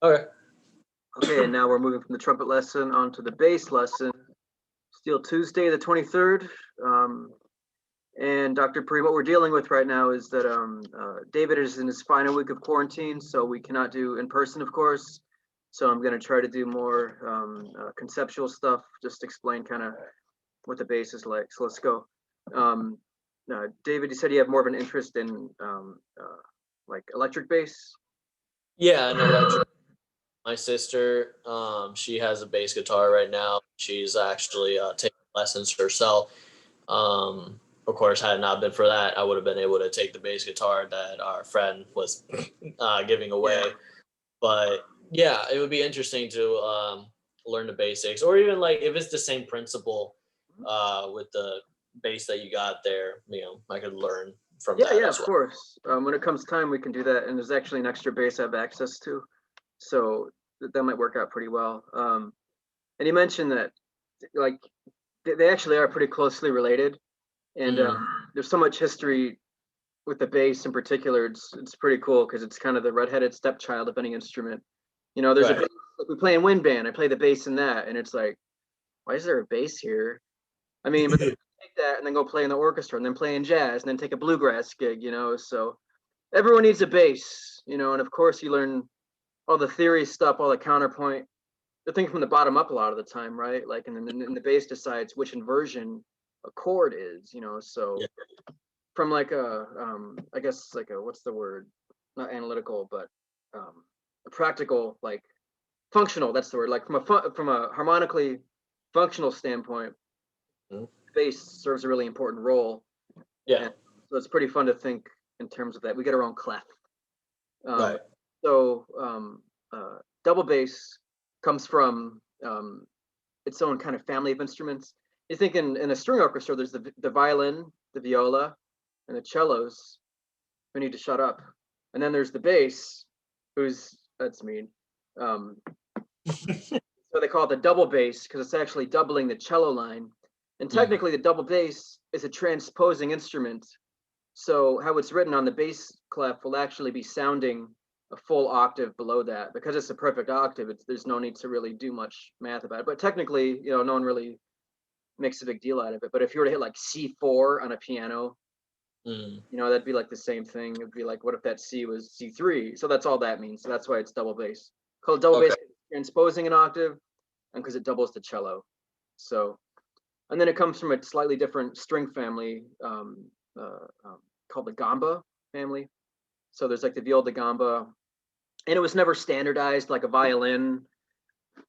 Okay. Okay, and now we're moving from the trumpet lesson onto the bass lesson. Steel Tuesday, the 23rd. Um, and Dr. Pri, what we're dealing with right now is that David is in his final week of quarantine, so we cannot do in person, of course. So I'm going to try to do more conceptual stuff, just explain kind of what the bass is like. So let's go. David, you said you have more of an interest in like electric bass. Yeah, an electric. My sister, she has a bass guitar right now. She's actually taking lessons herself. Of course, had it not been for that, I would have been able to take the bass guitar that our friend was giving Yeah. away. But yeah, it would be interesting to learn the basics, or even like if it's the same principle with the bass that you got there. I could learn from Yeah, that yeah, as of well. course. When it comes time, we can do that. And there's actually an extra bass I have access to. So that might work out pretty well. And you mentioned that like they actually are pretty closely related. And Mm, there's so much history with the bass in particular. It's pretty cool because it's kind of the redheaded stepchild of any instrument. You know, there's a right. bass, like we play in wind band. I play the bass in that, and it's like, why is there a bass here? I mean, but then take that and then go play in the orchestra, and then play in jazz, and then take a bluegrass gig. You know, so everyone needs a bass. You know, and of course you learn all the theory stuff, all the counterpoint, the thing from the bottom up a lot of the time, right? Like, and the bass decides which inversion a chord is. You know, so Yeah. from like a I guess like a what's the word? Not analytical, but a practical, like functional. That's the word. Like from a harmonically functional standpoint, Mm, bass serves a really important role, yeah. and so it's pretty fun to think in terms of that. We get our own clef. Um, Right. so double bass comes from its own kind of family of instruments. You think in a string orchestra, there's the violin, the viola, and the cellos who need to shut up. And then there's the bass, who's that's mean. Um, so they call it the double bass because it's actually doubling the cello line. And Mm, technically, the double bass is a transposing instrument. So how it's written on the bass clef will actually be sounding a full octave below that because it's a perfect octave. There's no need to really do much math about it. But technically, you know, no one really makes a big deal out of it. But if you were to hit like C4 on a piano, mm. you know, that'd be like the same thing. It'd be like, what if that C was C3? So that's all that means. So that's why it's double bass. Called double bass, Okay. transposing an octave, and because it doubles the cello. So, and then it comes from a slightly different string family called the gamba family. So there's like the viola da gamba, and it was never standardized. Like a violin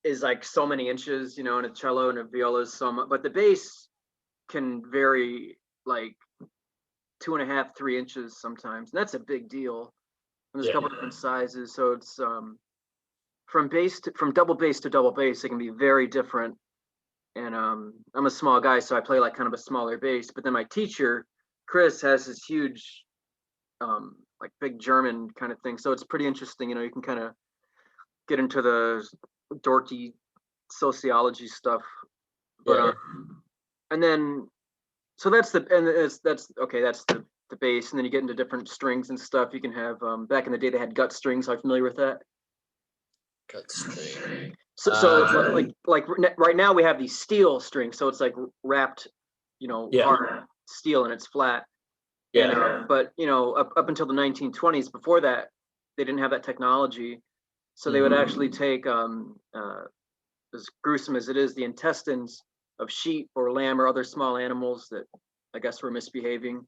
is like so many inches, you know, and a cello and a viola is so much, but the bass can vary like 2.5, 3 inches sometimes. And that's a big deal. And there's a Yeah. couple different sizes, so it's from double bass to double bass. It can be very different. And I'm a small guy, so I play like kind of a smaller bass. But then my teacher, Chris, has this huge, like big German kind of thing. So it's pretty interesting. You know, you can kind of get into the dorky sociology stuff. But Yeah. and then so that's the and that's okay. That's the bass, and then you get into different strings and stuff. You can have back in the day they had gut strings. Are you familiar with that? Cut string. So Uh, like right now we have these steel strings, so it's like wrapped, you know, yeah. hard steel and it's flat. And Yeah. but you know, up until the 1920s, before that, they didn't have that technology, so they would Mm, actually take as gruesome as it is, the intestines of sheep or lamb or other small animals that I guess were misbehaving,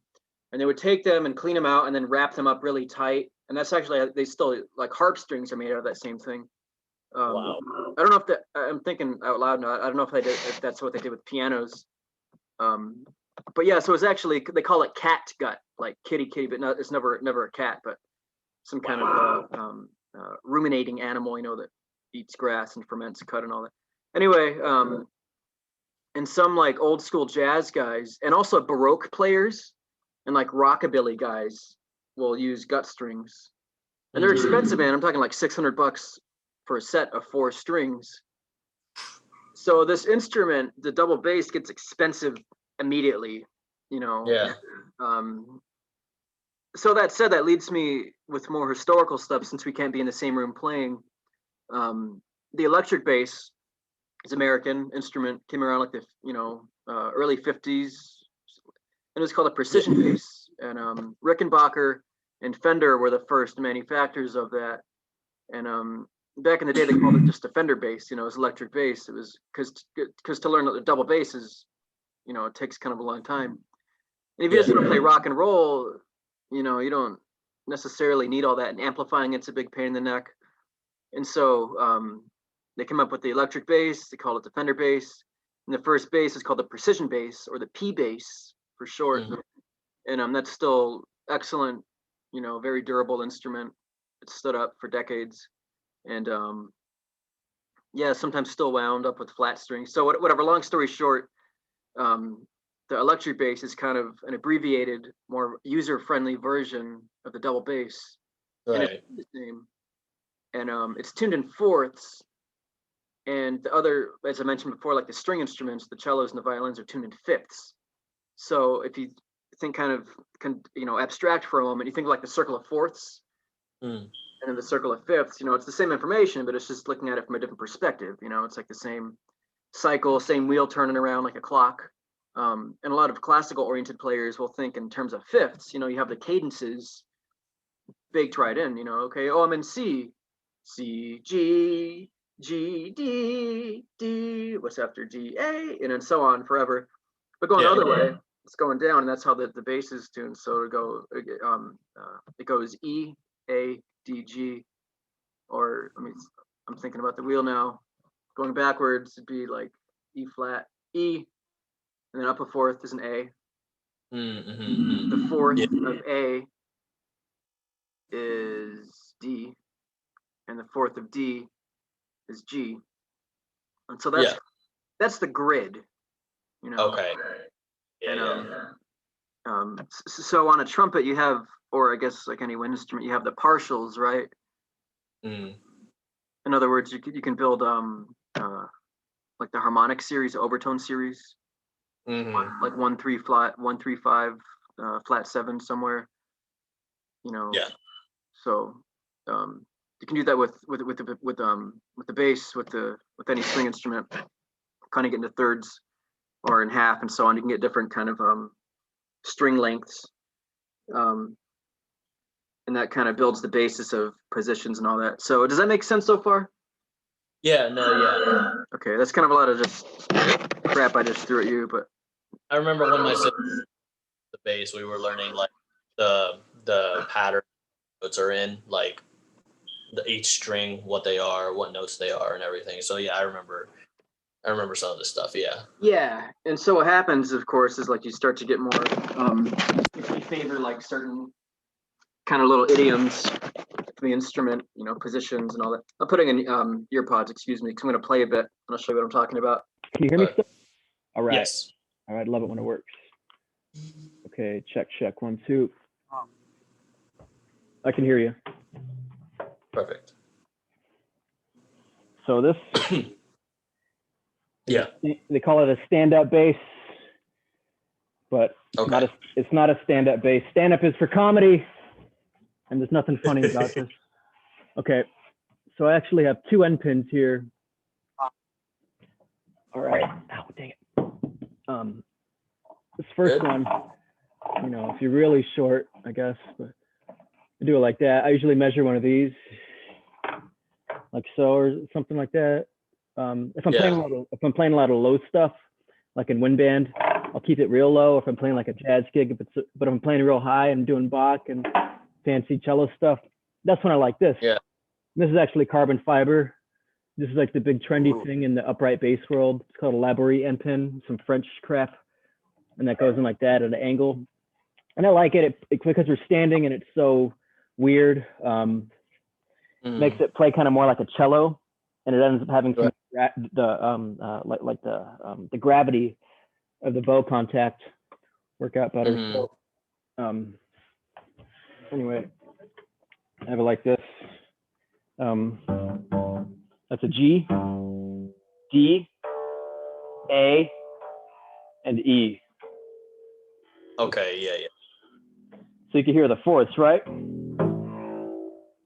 and they would take them and clean them out and then wrap them up really tight. And that's actually they still like harp strings are made out of that same thing. Um, wow. I don't know if that I'm thinking out loud now. I don't know if that's what they did with pianos. Um, but yeah, so it's actually they call it cat gut, like kitty kitty, but no, it's never a cat, but some kind of Wow. ruminating animal, you know, that eats grass and ferments cud and all that. Anyway, and some like old school jazz guys and also Baroque players and like rockabilly guys will use gut strings, and they're Mm, expensive, man. I'm talking like $600 for a set of four strings. So this instrument, the double bass, gets expensive immediately, you know. yeah. Um, so that said, that leads me with more historical stuff since we can't be in the same room playing. The electric bass is American instrument, came around like the early 50s, and it's called a precision bass. And Rickenbacker and Fender were the first manufacturers of that. And back in the day, they called it just a Fender bass. It was electric bass. It was because to learn the double bass is, it takes kind of a long time. And if you just want to play rock and roll, you don't necessarily need all that. And amplifying it's a big pain in the neck. And so they came up with the electric bass. They called it the Fender bass. And the first bass is called the precision bass, or the P bass for short. And that's still excellent, very durable instrument. It's stood up for decades. And sometimes still wound up with flat strings. So whatever, long story short, the electric bass is kind of an abbreviated, more user-friendly version of the double bass. Right. And it's the same. And it's tuned in fourths. And the other, as I mentioned before, like the string instruments, the cellos and the violins are tuned in fifths. So if you think kind of, abstract for a moment, you think like the circle of fourths and then the circle of fifths, it's the same information, but it's just looking at it from a different perspective. It's like the same cycle, same wheel turning around like a clock. And a lot of classical oriented players will think in terms of fifths. You have the cadences baked right in, okay, oh, I'm in C, G, D, D, what's after G, A, and then so on forever. But going the other way, it's going down, and that's how the bass is tuned. So it goes E, A, D, G, or I'm thinking about the wheel now. Going backwards, it'd be like E flat, E, and then up a fourth is an A. The fourth of A is D, and the fourth of D is G. And so that's the grid. Okay. And so on a trumpet you have, or I guess like any wind instrument, you have the partials, right? In other words, you can build like the harmonic series, overtone series, like 1 3 flat, 1 3 5 flat 7 somewhere. So you can do that with the bass, with any string instrument, kind of get into thirds or in half and so on. You can get different kind of string lengths, and that kind of builds the basis of positions and all that. So does that make sense so far? Yeah, no, yeah. Okay, that's kind of a lot of just crap I just threw at you, but I remember when my sister the bass, we were learning like the pattern notes are in, like each string, what they are, what notes they are, and everything. So yeah, I remember some of this stuff. Yeah. Yeah, and so what happens, of course, is like you start to get more. If you favor like certain kind of little idioms for the instrument, positions and all that. I'm putting in ear pods, excuse me, because I'm going to play a bit and I'll show you what I'm talking about. Can you hear me still? All right. Yes. All right. Love it when it works. Okay. Check. 1, 2. I can hear you. Perfect. So this, yeah, they call it a stand-up bass, but okay. it's not a stand-up bass. Stand-up is for comedy, and there's nothing funny about this. Okay, so I actually have 2 end pins here. All right. Oh, dang it. This first one, if you're really short, I guess, but I do it like that. I usually measure one of these, like so, or something like that. If I'm playing a lot of low stuff, like in wind band, I'll keep it real low. If I'm playing like a jazz gig, but if I'm playing real high and doing Bach and fancy cello stuff, that's when I like this. Yeah. This is actually carbon fiber. This is like the big trendy thing in the upright bass world. It's called a Laborie end pin, some French crap, and that goes in like that at an angle. And I like it, because we're standing and it's so weird. Makes it play kind of more like a cello, and it ends up having some the gravity of the bow contact work out better. So, anyway, I have it like this. That's a G, D, A, and E. Okay, yeah. So you can hear the fourths, right?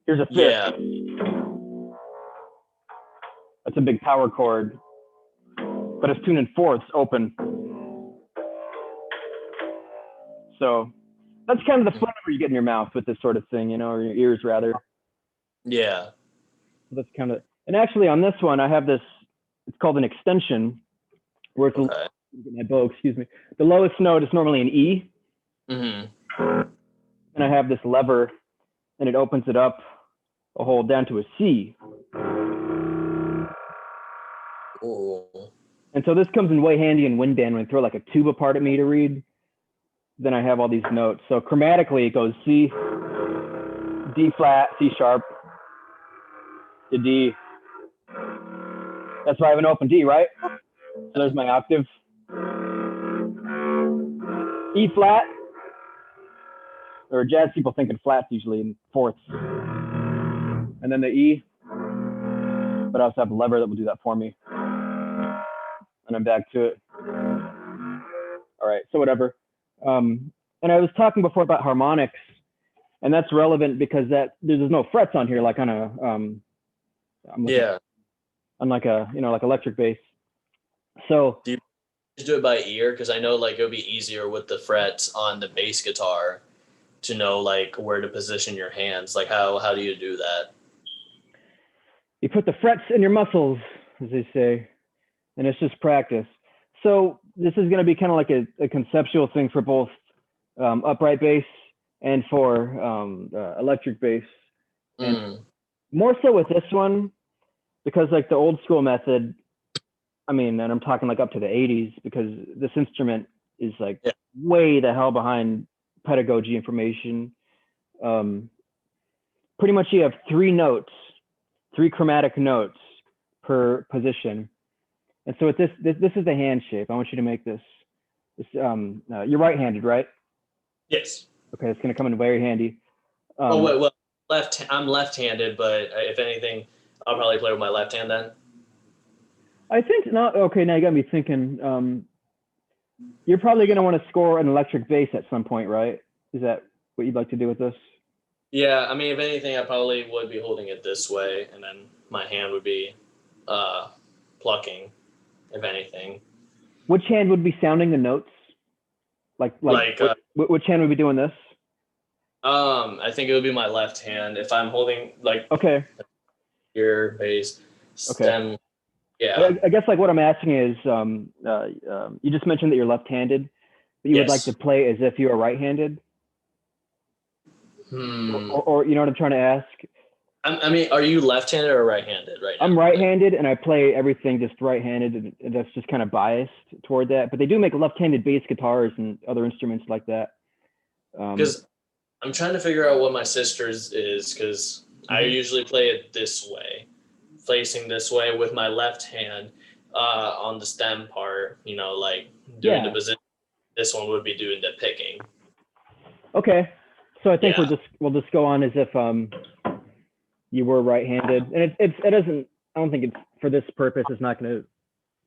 Here's a fifth. Yeah. it's a big power chord, but it's tuned in fourths open. So that's kind of the flavor you get in your mouth with this sort of thing, you know, or your ears rather. Yeah. That's kind of, and actually on this one, I have this, it's called an extension, where it's, Okay. my bow, excuse me. The lowest note is normally an E, Mm-hmm. and I have this lever, and it opens it up a hole down to a C. Ooh. And so this comes in way handy in wind band when you throw like a tube apart at me to read. Then I have all these notes. So chromatically, it goes C, D flat, C sharp, to D. That's why I have an open D, right? So there's my octave. E flat, or jazz people think in flats usually in fourths. And then the E, but I also have a lever that will do that for me. And I'm back to it. All right, so whatever. And I was talking before about harmonics, and that's relevant because that there's no frets on here like on a Yeah. on like a, you know, like electric bass. So Just do it by ear, because I know like it would be easier with the frets on the bass guitar to know like where to position your hands. Like how do you do that? you put the frets in your muscles, as they say, and it's just practice. So this is going to be kind of like a conceptual thing for both upright bass and for electric bass. And Mm. more so with this one, because like the old school method, I mean, and I'm talking like up to the 80s, because this instrument is like way the hell behind pedagogy information. Pretty much you have three chromatic notes per position. And so with this is the hand shape. I want you to make this. You're right-handed, right? Yes. Okay, it's gonna come in very handy. Oh wait, well, I'm left-handed, but if anything, I'll probably play with my left hand then. I think not. Okay, now you got me thinking. You're probably gonna want to score an electric bass at some point, right? Is that what you'd like to do with this? Yeah, I mean, if anything, I probably would be holding it this way, and then my hand would be plucking, if anything. Which hand would be sounding the notes? Which hand would be doing this? I think it would be my left hand if I'm holding like Okay. your bass stem. Okay. Yeah. I guess like what I'm asking is, you just mentioned that you're left-handed, but you would like to play as if you were right-handed, or you know what I'm trying to ask? I mean, are you left-handed or right-handed right now? I'm right-handed, and I play everything just right-handed, and that's just kind of biased toward that. But they do make left-handed bass guitars and other instruments like that. Because I'm trying to figure out what my sister's is, because I usually play it this way, facing this way with my left hand on the stem part, you know, like doing the position. This one would be doing the picking. Okay, so I think we'll just go on as if you were right-handed, and it doesn't. I don't think it's for this purpose. It's not going to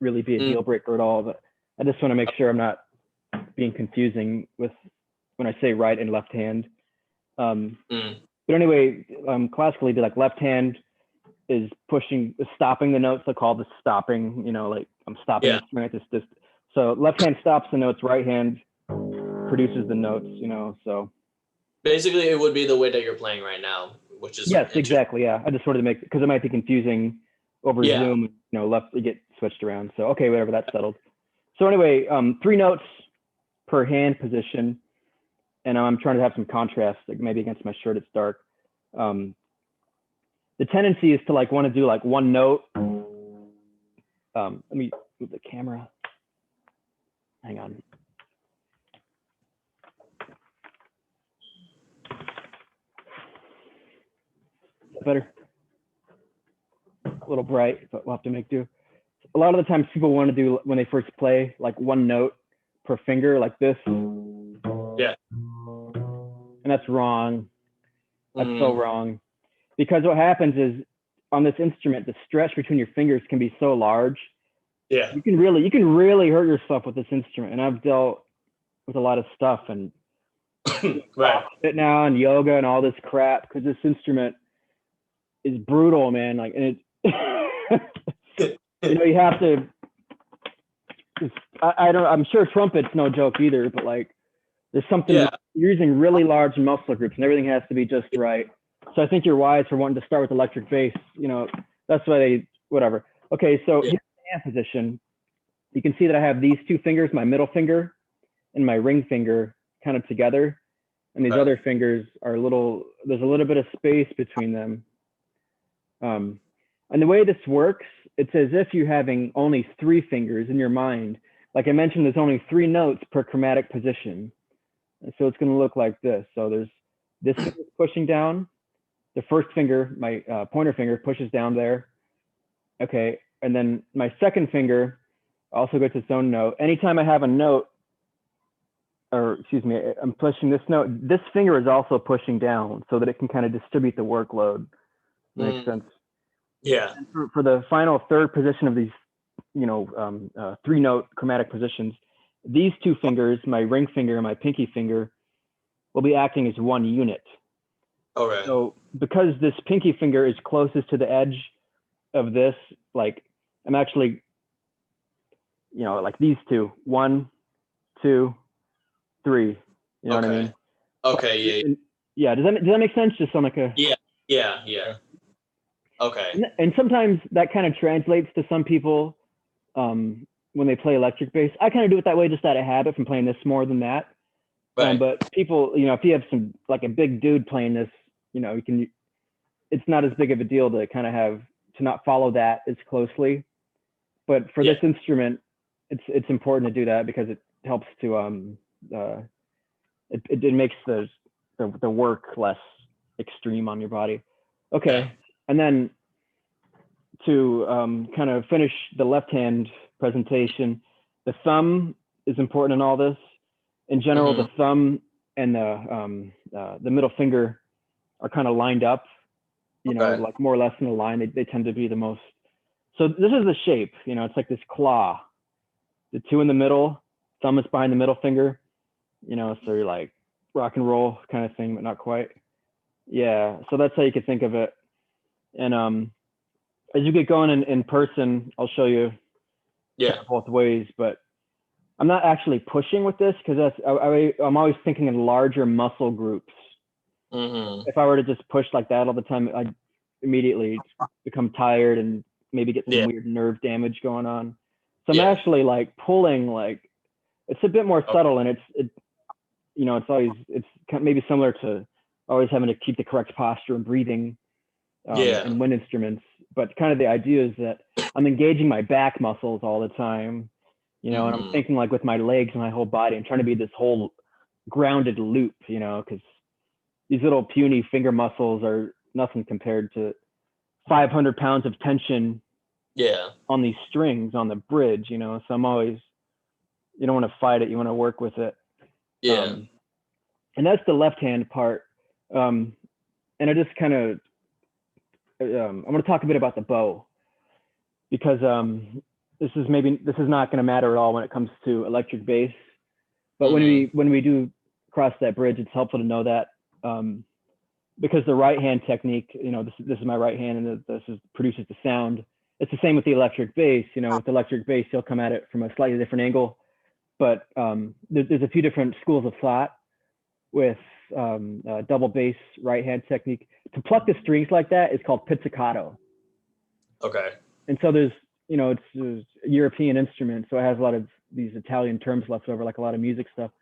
really be a deal breaker at all. But I just want to make sure I'm not being confusing with when I say right and left hand. But anyway, classically, like left hand is stopping the notes. I call this stopping. You know, like I'm stopping the string at this. So left hand stops the notes. Right hand produces the notes. You know, so basically it would be the way that you're playing right now, which is exactly. Yeah, I just wanted to make, because it might be confusing over Zoom. You know, left to get switched around. So okay, whatever, that's settled. So anyway, 3 notes per hand position. And I'm trying to have some contrast, like maybe against my shirt, it's dark. The tendency is to like want to do like one note. Let me move the camera. Hang on. Better. A little bright, but we'll have to make do. A lot of the times people want to do, when they first play, like one note per finger, like this. Yeah. And that's wrong. That's so wrong. Because what happens is on this instrument, the stretch between your fingers can be so large. Yeah. You can really hurt yourself with this instrument. And I've dealt with a lot of stuff and fit now and yoga and all this crap, because this instrument is brutal, man. Like, and it You have to. I don't. I'm sure trumpet's no joke either, but like, there's something Yeah. you're using really large muscle groups, and everything has to be just right. So I think you're wise for wanting to start with electric bass. That's why they whatever. Okay, so Yeah. here's the hand position. You can see that I have these two fingers, my middle finger and my ring finger, kind of together, and these Right. other fingers are there's a little bit of space between them. And the way this works, it's as if you're having only 3 fingers in your mind. Like I mentioned, there's only 3 notes per chromatic position. And so it's going to look like this. So there's this finger pushing down. The first finger, my pointer finger, pushes down there. Okay. And then my second finger also gets its own note. Anytime I have a note, or excuse me, I'm pushing this note, this finger is also pushing down so that it can kind of distribute the workload. Makes sense. Yeah. And for the final third position of these, 3-note chromatic positions, these 2 fingers, my ring finger and my pinky finger, will be acting as one unit. Okay. So because this pinky finger is closest to the edge of this, like I'm actually, like these 2, 1, 2, 3. You know what I mean? Okay. Yeah. Yeah. Does that make sense? Just on like a. Yeah. Yeah. Okay. And sometimes that kind of translates to some people when they play electric bass. I kind of do it that way just out of habit from playing this more than that. Right. But people, if you have some like a big dude playing this, it's not as big of a deal to kind of have to not follow that as closely. But for this instrument, it's important to do that because it helps to it makes the work less extreme on your body. Okay. Yeah. And then to kind of finish the left hand presentation, the thumb is important in all this. In general, the thumb and the middle finger are kind of lined up, like more or less in a line. They tend to be the most. So this is the shape, it's like this claw. The 2 in the middle, thumb is behind the middle finger, so you're like rock and roll kind of thing, but not quite. Yeah, so that's how you could think of it. And as you get going in person, I'll show you both ways, but I'm not actually pushing with this because I'm always thinking in larger muscle groups. If I were to just push like that all the time, I'd immediately become tired and maybe get some weird nerve damage going on. So I'm actually like pulling, like it's a bit more subtle, and it's maybe similar to always having to keep the correct posture and breathing in wind instruments. But kind of the idea is that I'm engaging my back muscles all the time, and I'm thinking like with my legs and my whole body, I'm trying to be this whole grounded loop, because these little puny finger muscles are nothing compared to 500 pounds of tension on these strings on the bridge, so I'm always, you don't want to fight it, you want to work with it. And that's the left hand part. And I just kind of I'm going to talk a bit about the bow, because this is not going to matter at all when it comes to electric bass, but when we do cross that bridge, it's helpful to know that, because the right hand technique, this is my right hand, and this produces the sound. It's the same with the electric bass. With the electric bass, you'll come at it from a slightly different angle, but there's a few different schools of thought with double bass right hand technique. To pluck the strings like that is called pizzicato. Okay. And so there's a European instrument, so it has a lot of these Italian terms left over, like a lot of music stuff.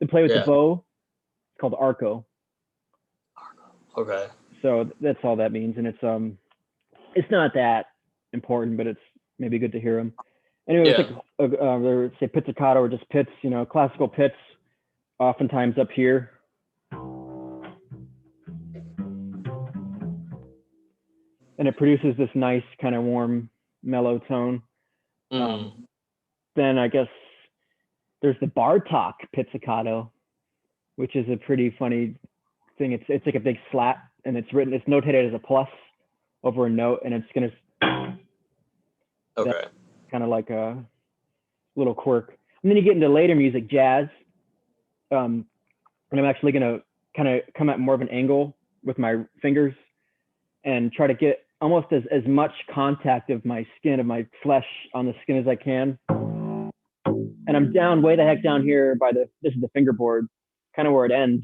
To play with the bow, it's called arco. Okay. So that's all that means, and it's not that important, but it's maybe good to hear them. Anyway, it's like say pizzicato or just pits. Classical pits, oftentimes up here. And it produces this nice kind of warm, mellow tone. Then I guess there's the Bartok pizzicato, which is a pretty funny thing. It's like a big slat, and it's notated as a plus over a note, and it's gonna kind of like a little quirk. And then you get into later music, jazz, and I'm actually gonna kind of come at more of an angle with my fingers and try to get almost as much contact of my skin, of my flesh on the skin as I can. And I'm down way the heck down here by this is the fingerboard, kind of where it ends.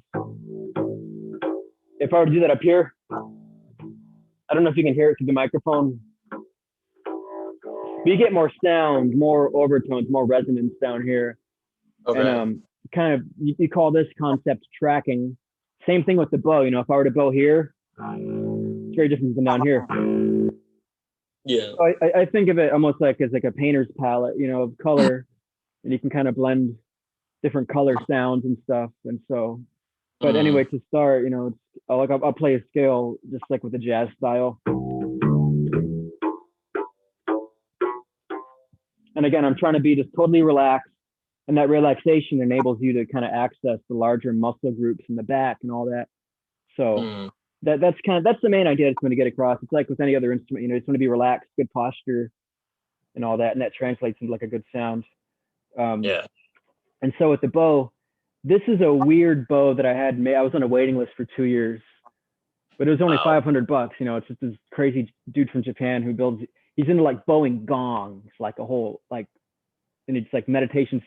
If I were to do that up here, I don't know if you can hear it through the microphone, but you get more sound, more overtones, more resonance down here. Okay. And kind of, you call this concept tracking. Same thing with the bow. You know, if I were to bow here, it's very different than down here. Yeah. So I think of it almost like as like a painter's palette, you know, of color, and you can kind of blend different color sounds and stuff. And so, but anyway, to start, you know, it's I'll play a scale just like with the jazz style. And again, I'm trying to be just totally relaxed, and that relaxation enables you to kind of access the larger muscle groups in the back and all that. So that's the main idea it's going to get across. It's like with any other instrument, you know, it's going to be relaxed, good posture, and all that, and that translates into like a good sound. Yeah. And so with the bow, this is a weird bow that I had made. I was on a waiting list for 2 years, but it was only $500. You know, it's just this crazy dude from Japan who builds. He's into like bowing gongs, like a whole like, and it's like meditation.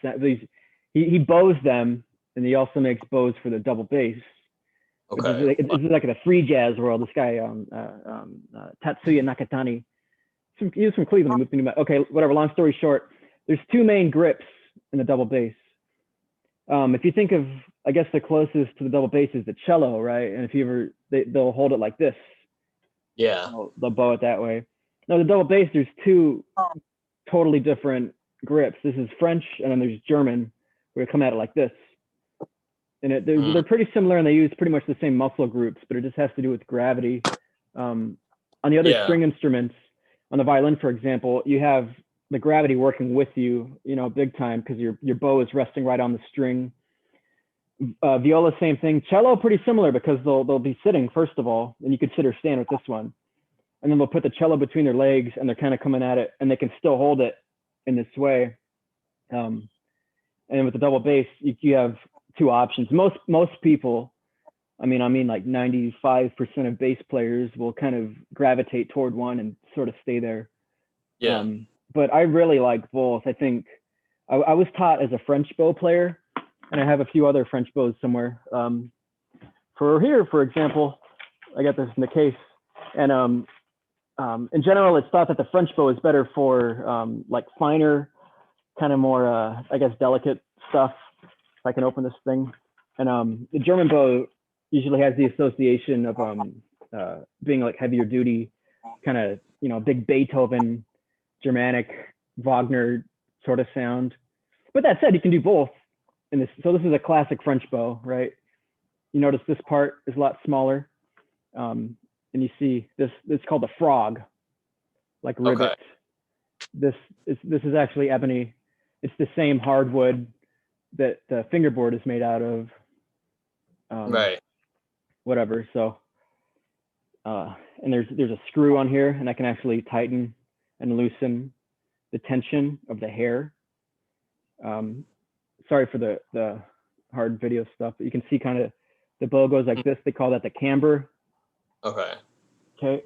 He bows them, and he also makes bows for the double bass. Okay. It's like in the free jazz world. This guy, Tatsuya Nakatani, he was from Cleveland. Moved to New Mexico. Okay, whatever. Long story short, there's two main grips in the double bass. If you think of, I guess the closest to the double bass is the cello, right? And if you ever, they'll hold it like this. Yeah. They'll bow it that way. Now the double bass, there's two totally different grips. This is French, and then there's German, where you come at it like this. And they're pretty similar, and they use pretty much the same muscle groups, but it just has to do with gravity. On the other string instruments, on the violin, for example, you have the gravity working with you, you know, big time, because your bow is resting right on the string. Viola, same thing. Cello, pretty similar, because they'll be sitting first of all, and you could sit or stand with this one, and then they'll put the cello between their legs, and they're kind of coming at it, and they can still hold it in this way. And with the double bass, you have two options. Most people, I mean like 95% of bass players will kind of gravitate toward one and sort of stay there. Yeah. But I really like both. I think I was taught as a French bow player, and I have a few other French bows somewhere. For here, for example, I got this in the case, and in general, it's thought that the French bow is better for like finer, kind of more, I guess, delicate stuff. If I can open this thing. And the German bow usually has the association of being like heavier duty, kind of, you know, big Beethoven, Germanic, Wagner sort of sound. But that said, you can do both in this. So this is a classic French bow, right? You notice this part is a lot smaller. And you see this, it's called a frog, like rivet. Okay. This is actually ebony. It's the same hardwood that the fingerboard is made out of. Right. Whatever. So, and there's a screw on here, and I can actually tighten and loosen the tension of the hair. Sorry for the hard video stuff, but you can see kind of the bow goes like this. They call that the camber. Okay. Okay.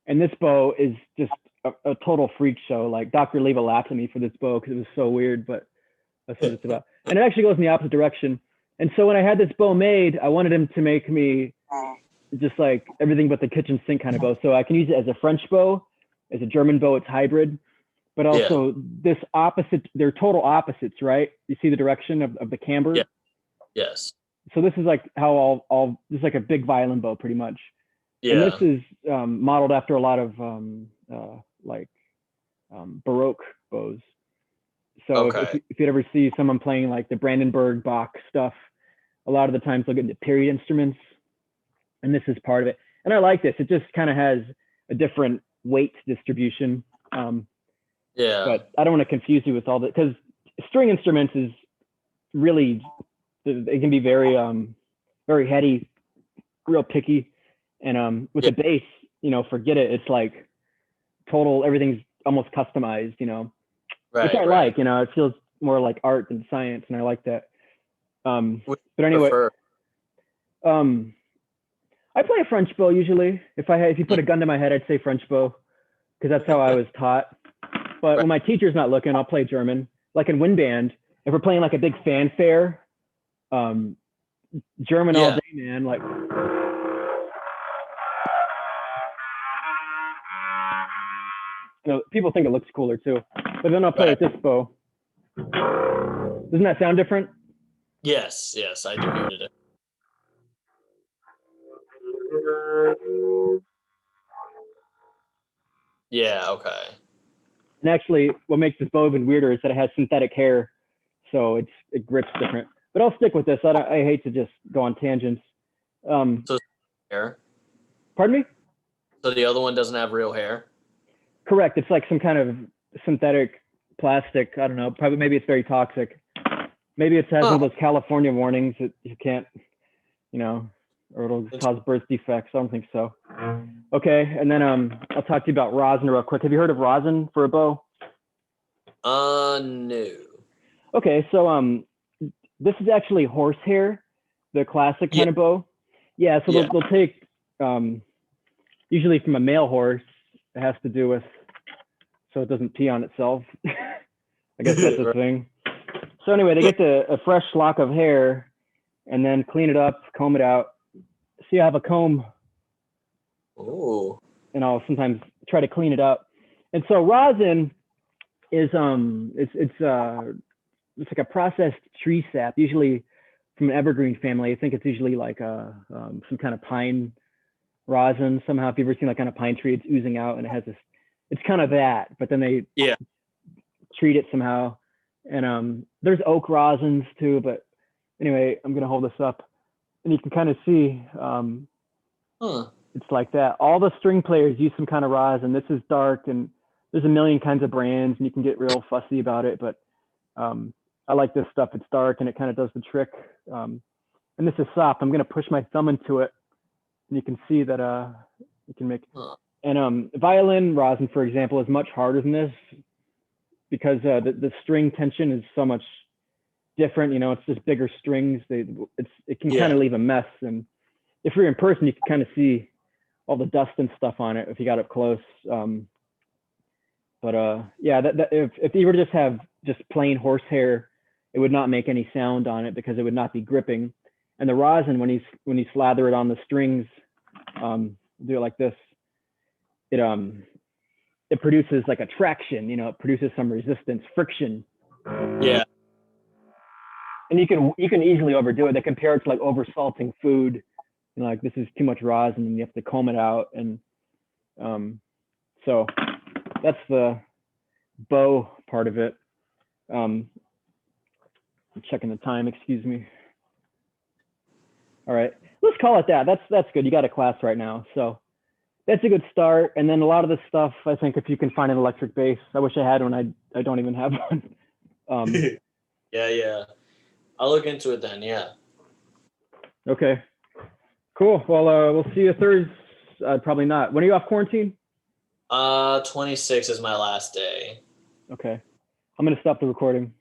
And this bow is just a total freak show. Like Dr. Leva laughed at me for this bow because it was so weird, but that's what it's about. And it actually goes in the opposite direction. And so when I had this bow made, I wanted him to make me just like everything but the kitchen sink kind of bow. So I can use it as a French bow, as a German bow, it's hybrid, but also this opposite, they're total opposites, right? You see the direction of the camber? Yeah. Yes. So this is like how this is like a big violin bow pretty much. Yeah. And this is modeled after a lot of Baroque bows. So if you'd ever see someone playing like the Brandenburg Bach stuff, a lot of the times they'll get into period instruments, and this is part of it. And I like this. It just kind of has a different weight distribution. But I don't want to confuse you with all that, because string instruments is really, they can be very, very heady, real picky. And with the bass, you know, forget it. It's like total, everything's almost customized, you know. Which I like, you know, it feels more like art than science, and I like that. But anyway, I play a French bow usually. If you put a gun to my head, I'd say French bow because that's how I was taught. But when my teacher's not looking, I'll play German. Like in wind band, if we're playing like a big fanfare, German all day, man. Like, people think it looks cooler too. But then I'll play with this bow. Doesn't that sound different? Yes, I do hear it. Yeah, okay. And actually, what makes this bow even weirder is that it has synthetic hair, so it grips different. But I'll stick with this. I hate to just go on tangents. Hair? Pardon me? So the other one doesn't have real hair? Correct. It's like some kind of synthetic plastic. I don't know. Probably maybe it's very toxic. Maybe it has one of those California warnings that you can't, or it'll cause birth defects. I don't think so. Okay, and then I'll talk to you about rosin real quick. Have you heard of rosin for a bow? No. Okay, so this is actually horsehair, the classic kind of bow. Yeah, so they'll take usually from a male horse. It has to do with so it doesn't pee on itself. I guess that's the thing. So anyway, they get a fresh lock of hair and then clean it up, comb it out. See, I have a comb. Oh. And I'll sometimes try to clean it up. And so rosin is it's like a processed tree sap, usually from an evergreen family. I think it's usually like some kind of pine rosin. Somehow, if you've ever seen like kind of pine tree, it's oozing out and it has this. It's kind of that, but then they treat it somehow. And there's oak rosins too. But anyway, I'm gonna hold this up, and you can kind of see. It's like that. All the string players use some kind of rosin. This is dark, and there's a million kinds of brands, and you can get real fussy about it. But I like this stuff. It's dark, and it kind of does the trick. And this is soft. I'm going to push my thumb into it, and you can see that you can make. And violin rosin, for example, is much harder than this because the string tension is so much different. It's just bigger strings. It can kind of leave a mess. And if you're in person, you can kind of see all the dust and stuff on it if you got up close. But if you were to just have just plain horsehair, it would not make any sound on it because it would not be gripping. And the rosin, when you slather it on the strings, do it like this, it produces like a traction. It produces some resistance, friction. Yeah. And you can easily overdo it. They compare it to like over salting food. Like this is too much rosin and you have to comb it out. And so that's the bow part of it. I'm checking the time, excuse me. All right, let's call it that. That's good. You got a class right now. So that's a good start. And then a lot of the stuff, I think if you can find an electric bass, I wish I had one. I don't even have one. Yeah. I'll look into it then. Yeah. Okay. Cool. Well, we'll see you Thursday. Probably not. When are you off quarantine? 26 is my last day. Okay. I'm going to stop the recording.